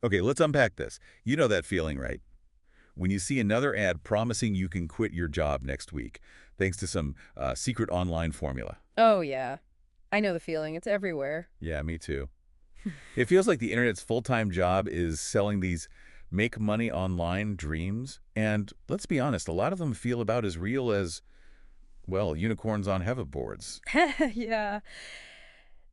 Okay, let's unpack this. You know that feeling, right? When you see another ad promising you can quit your job next week, thanks to some secret online formula. Oh, yeah. I know the feeling. It's everywhere. Yeah, me too. It feels like the internet's full-time job is selling these make money online dreams. And let's be honest, a lot of them feel about as real as, well, unicorns on hoverboards. Yeah.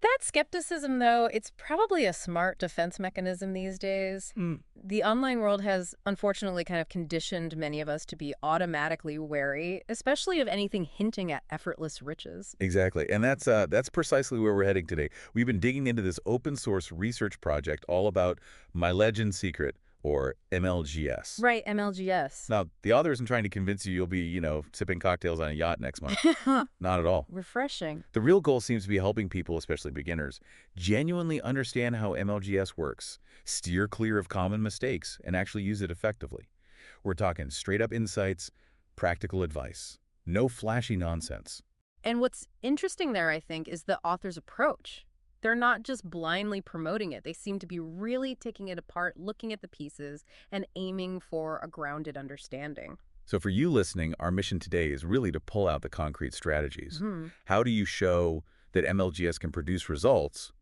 That skepticism, though, it's probably a smart defense mechanism these days. Mm. The online world has unfortunately kind of conditioned many of us to be automatically wary, especially of anything hinting at effortless riches. Exactly. And that's precisely where we're heading today. We've been digging into this open source research project all about MyLeadGenSecret, or MLGS. Right, MLGS. Now, the author isn't trying to convince you you'll be, sipping cocktails on a yacht next month. Not at all. Refreshing. The real goal seems to be helping people, especially beginners, genuinely understand how MLGS works, steer clear of common mistakes, and actually use it effectively. We're talking straight-up insights, practical advice. No flashy nonsense. And what's interesting there, I think, is the author's approach. They're not just blindly promoting it. They seem to be really taking it apart, looking at the pieces, and aiming for a grounded understanding. So for you listening, our mission today is really to pull out the concrete strategies. Hmm. How do you show that MLGS can produce results,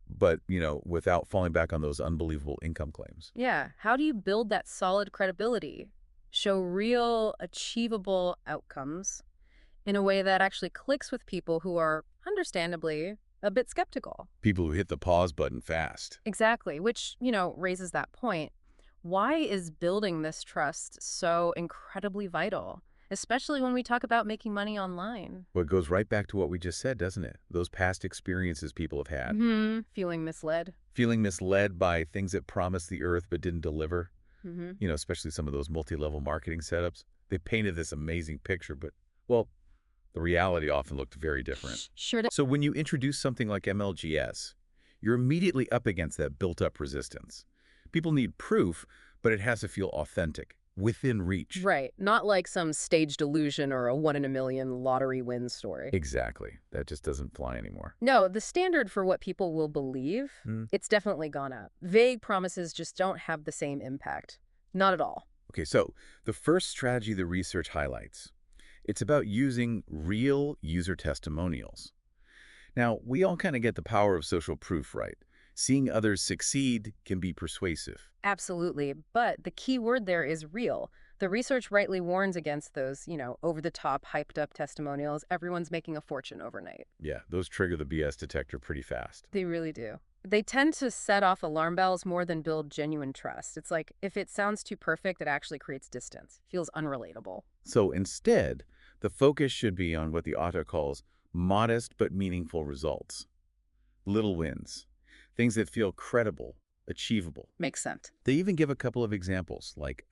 but, without falling back on those unbelievable income claims? Yeah. How do you build that solid credibility? Show real, achievable outcomes in a way that actually clicks with people who are, understandably, a bit skeptical. People who hit the pause button fast. Exactly, which, raises that point. Why is building this trust so incredibly vital, especially when we talk about making money online? Well, it goes right back to what we just said, doesn't it? Those past experiences people have had. Feeling misled. Feeling misled by things that promised the earth but didn't deliver. Hmm. Especially some of those multi-level marketing setups. They painted this amazing picture, but, well, the reality often looked very different. Sure. So when you introduce something like MLGS, you're immediately up against that built-up resistance. People need proof, but it has to feel authentic, within reach. Right. Not like some staged illusion or a 1 in a million lottery win story. Exactly. That just doesn't fly anymore. No, the standard for what people will believe, Hmm. it's definitely gone up. Vague promises just don't have the same impact. Not at all. Okay, so the first strategy the research highlights, it's about using real user testimonials. Now, we all kind of get the power of social proof, right? Seeing others succeed can be persuasive. Absolutely. But the key word there is real. The research rightly warns against those, over-the-top, hyped-up testimonials. Everyone's making a fortune overnight. Yeah, those trigger the BS detector pretty fast. They really do. They tend to set off alarm bells more than build genuine trust. It's like if it sounds too perfect, it actually creates distance. Feels unrelatable. So instead, the focus should be on what the author calls modest but meaningful results. Little wins. Things that feel credible, achievable. Makes sense. They even give a couple of examples, like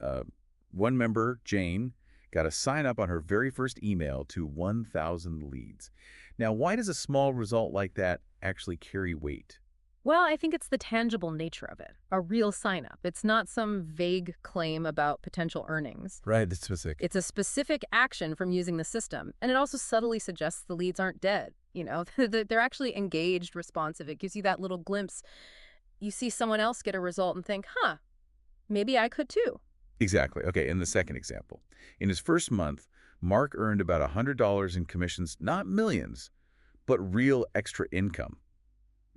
one member, Jane, got a sign up on her very first email to 1,000 leads. Now, why does a small result like that actually carry weight? Well, I think it's the tangible nature of it, a real sign-up. It's not some vague claim about potential earnings. Right, that's specific. It's a specific action from using the system, and it also subtly suggests the leads aren't dead. They're actually engaged, responsive. It gives you that little glimpse. You see someone else get a result and think, huh, maybe I could too. Exactly. Okay, in the second example. In his first month, Mark earned about $100 in commissions, not millions, but real extra income.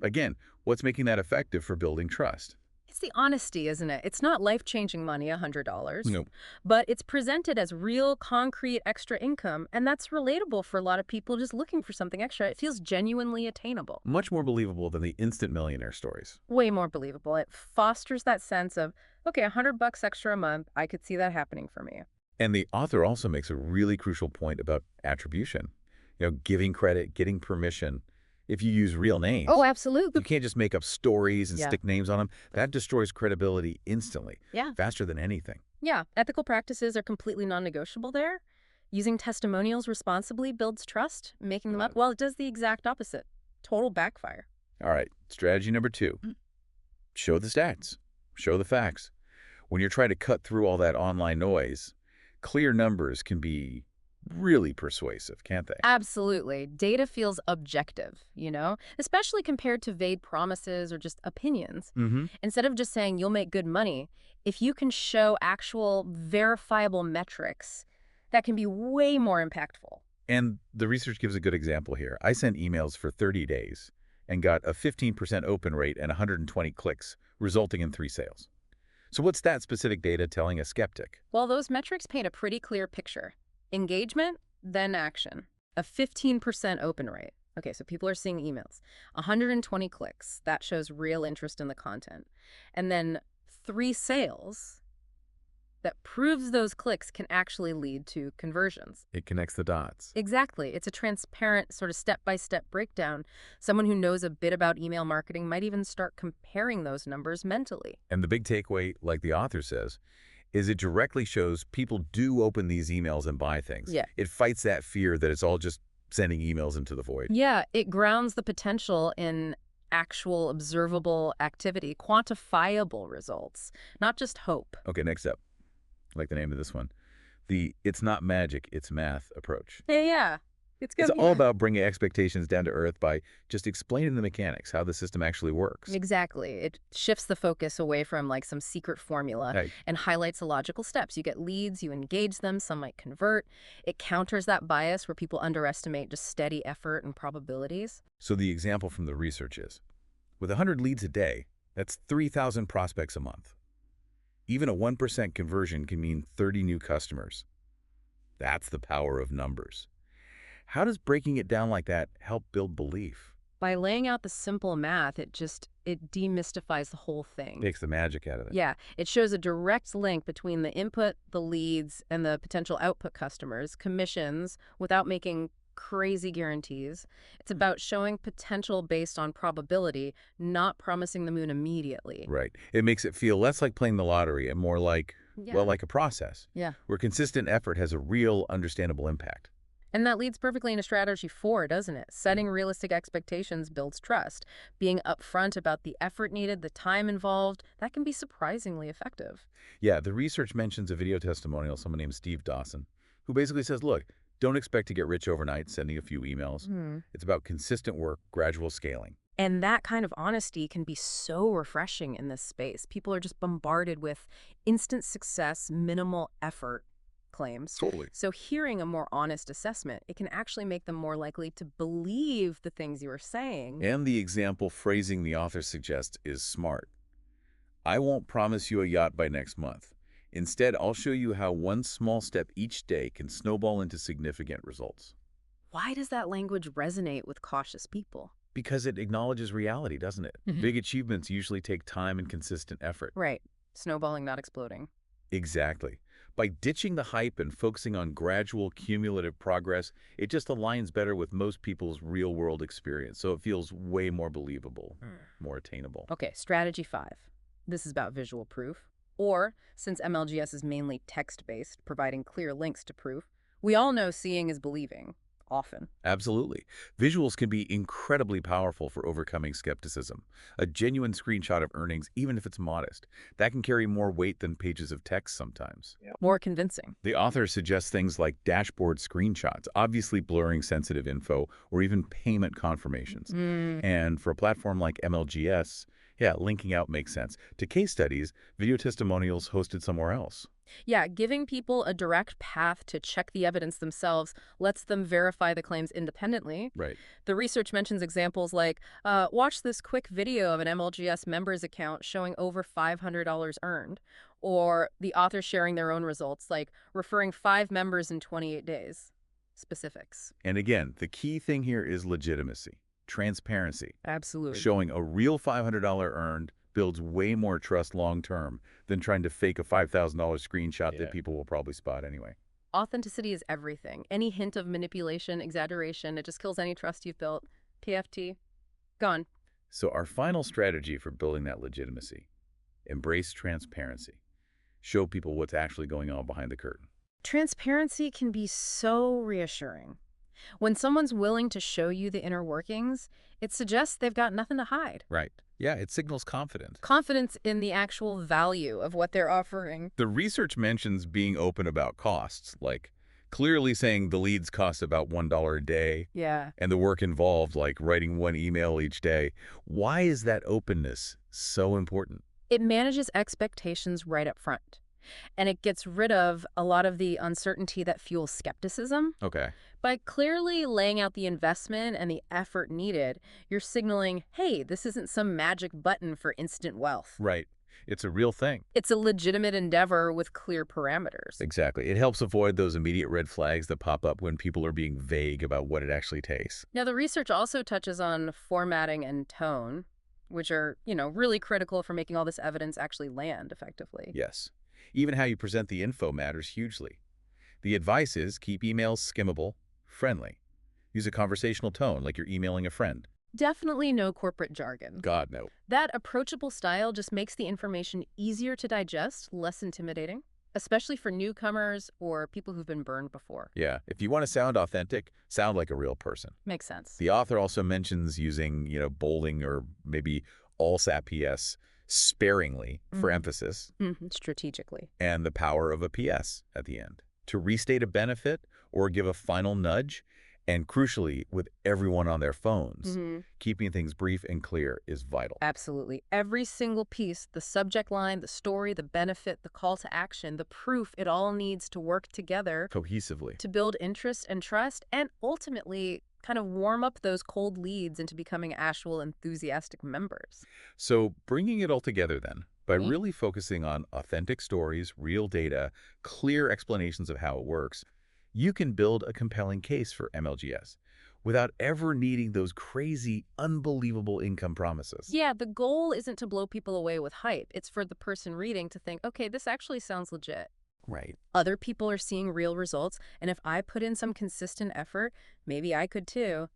Again, what's making that effective for building trust? It's the honesty, isn't it? It's not life-changing money, $100. Nope. But it's presented as real, concrete, extra income, and that's relatable for a lot of people just looking for something extra. It feels genuinely attainable. Much more believable than the instant millionaire stories. Way more believable. It fosters that sense of, okay, $100 extra a month, I could see that happening for me. And the author also makes a really crucial point about attribution. Giving credit, getting permission. If you use real names, Oh, absolutely. you can't just make up stories and Yeah. stick names on them. That destroys credibility instantly, Yeah. faster than anything. Yeah, ethical practices are completely non-negotiable there. Using testimonials responsibly builds trust. Making them up, well, it does the exact opposite. Total backfire. All right, strategy number 2. Show the stats. Show the facts. When you're trying to cut through all that online noise, clear numbers can be really persuasive, can't they? Absolutely. Data feels objective, especially compared to vague promises or just opinions. Mm-hmm. Instead of just saying you'll make good money, if you can show actual verifiable metrics, that can be way more impactful. And the research gives a good example here. I sent emails for 30 days and got a 15% open rate and 120 clicks, resulting in 3 sales. So what's that specific data telling a skeptic? Well, those metrics paint a pretty clear picture. Engagement, then action. A 15% open rate. Okay, so people are seeing emails. 120 clicks. That shows real interest in the content. And then 3 sales. That proves those clicks can actually lead to conversions. It connects the dots. Exactly. It's a transparent sort of step-by-step breakdown. Someone who knows a bit about email marketing might even start comparing those numbers mentally. And the big takeaway, like the author says, is it directly shows people do open these emails and buy things. Yeah. It fights that fear that it's all just sending emails into the void. Yeah, it grounds the potential in actual observable activity, quantifiable results, not just hope. Okay, next up. I like the name of this one. The "it's not magic, it's math" approach. Yeah. It's It's good. all about bringing expectations down to earth by just explaining the mechanics, how the system actually works. Exactly. It shifts the focus away from like some secret formula Right. and highlights the logical steps. You get leads, you engage them, some might convert. It counters that bias where people underestimate just steady effort and probabilities. So the example from the research is, with 100 leads a day, that's 3,000 prospects a month. Even a 1% conversion can mean 30 new customers. That's the power of numbers. How does breaking it down like that help build belief? By laying out the simple math, it demystifies the whole thing. Takes the magic out of it. Yeah, it shows a direct link between the input, the leads, and the potential output customers, commissions, without making crazy guarantees. It's about showing potential based on probability, not promising the moon immediately. Right. It makes it feel less like playing the lottery and more like, Yeah. well, like a process, Yeah. where consistent effort has a real, understandable impact. And that leads perfectly into strategy 4, doesn't it? Setting realistic expectations builds trust. Being upfront about the effort needed, the time involved, that can be surprisingly effective. Yeah, the research mentions a video testimonial, someone named Steve Dawson, who basically says, look, don't expect to get rich overnight sending a few emails. It's about consistent work, gradual scaling. And that kind of honesty can be so refreshing in this space. People are just bombarded with instant success, minimal effort claims. Totally. So hearing a more honest assessment, it can actually make them more likely to believe the things you are saying. And the example phrasing the author suggests is smart. I won't promise you a yacht by next month. Instead, I'll show you how one small step each day can snowball into significant results. Why does that language resonate with cautious people? Because it acknowledges reality, doesn't it? Big achievements usually take time and consistent effort. Right. Snowballing, not exploding. Exactly. By ditching the hype and focusing on gradual, cumulative progress, it just aligns better with most people's real-world experience, so it feels way more believable, more attainable. Okay, strategy 5. This is about visual proof. Or, since MLGS is mainly text-based, providing clear links to proof, we all know seeing is believing, often. Absolutely. Visuals can be incredibly powerful for overcoming skepticism. A genuine screenshot of earnings, even if it's modest, that can carry more weight than pages of text sometimes. More convincing. The author suggests things like dashboard screenshots, obviously blurring sensitive info, or even payment confirmations. And for a platform like MLGS, yeah, linking out makes sense. To case studies, video testimonials hosted somewhere else. Yeah, giving people a direct path to check the evidence themselves lets them verify the claims independently. Right. The research mentions examples like, watch this quick video of an MLGS member's account showing over $500 earned, or the author sharing their own results, like referring 5 members in 28 days. Specifics. And again, the key thing here is legitimacy, transparency. Absolutely. Showing a real $500 earned builds way more trust long-term than trying to fake a $5,000 screenshot that people will probably spot anyway. Authenticity is everything. Any hint of manipulation, exaggeration, it just kills any trust you've built. PFT, gone. So our final strategy for building that legitimacy, embrace transparency. Show people what's actually going on behind the curtain. Transparency can be so reassuring. When someone's willing to show you the inner workings, it suggests they've got nothing to hide. Right. Yeah, it signals confidence. Confidence in the actual value of what they're offering. The research mentions being open about costs, like Clearly saying the leads cost about $1 a day Yeah. and the work involved, like writing one email each day. Why is that openness so important? It manages expectations right up front, and it gets rid of a lot of the uncertainty that fuels skepticism. Okay. By clearly laying out the investment and the effort needed, you're signaling, hey, this isn't some magic button for instant wealth. Right. It's a real thing. It's a legitimate endeavor with clear parameters. Exactly. It helps avoid those immediate red flags that pop up when people are being vague about what it actually takes. Now, the research also touches on formatting and tone, which are, really critical for making all this evidence actually land effectively. Yes. Even how you present the info matters hugely. The advice is keep emails skimmable, friendly. Use a conversational tone like you're emailing a friend. Definitely no corporate jargon. God, no. That approachable style just makes the information easier to digest, less intimidating, especially for newcomers or people who've been burned before. Yeah, if you want to sound authentic, sound like a real person. Makes sense. The author also mentions using, bolding or maybe all PS sparingly for emphasis Strategically. and the power of a PS at the end to restate a benefit or give a final nudge. And crucially, with everyone on their phones, keeping things brief and clear is vital. Absolutely. Every single piece, the subject line, the story, the benefit, the call to action, the proof, it all needs to work together Cohesively. to build interest and trust and ultimately kind of warm up those cold leads into becoming actual enthusiastic members. So bringing it all together then, by Mhm. really focusing on authentic stories, real data, clear explanations of how it works, you can build a compelling case for MLGS without ever needing those crazy, unbelievable income promises. Yeah, the goal isn't to blow people away with hype. It's for the person reading to think, okay, this actually sounds legit. Right. Other people are seeing real results, and if I put in some consistent effort, maybe I could too.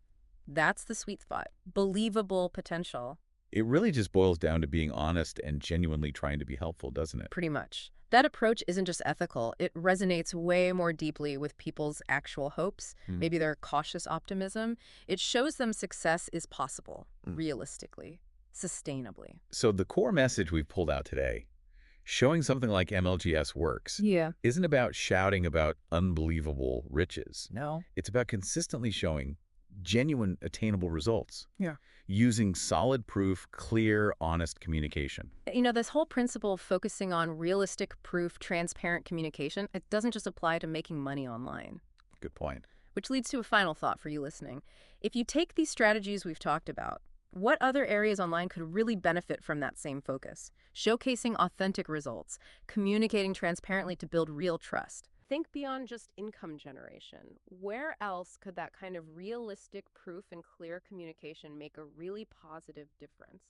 That's the sweet spot. Believable potential. It really just boils down to being honest and genuinely trying to be helpful, doesn't it? Pretty much. That approach isn't just ethical, it resonates way more deeply with people's actual hopes, Hmm. maybe their cautious optimism. It shows them success is possible, Mm. realistically, sustainably. So the core message we've pulled out today, showing something like MLGS works, Yeah. isn't about shouting about unbelievable riches. No. It's about consistently showing genuine, attainable results. Yeah. Using solid proof, clear, honest communication. This whole principle of focusing on realistic proof, transparent communication, it doesn't just apply to making money online. Good point. Which leads to a final thought for you listening. If you take these strategies we've talked about, what other areas online could really benefit from that same focus? Showcasing authentic results, communicating transparently to build real trust. Think beyond just income generation. Where else could that kind of realistic proof and clear communication make a really positive difference?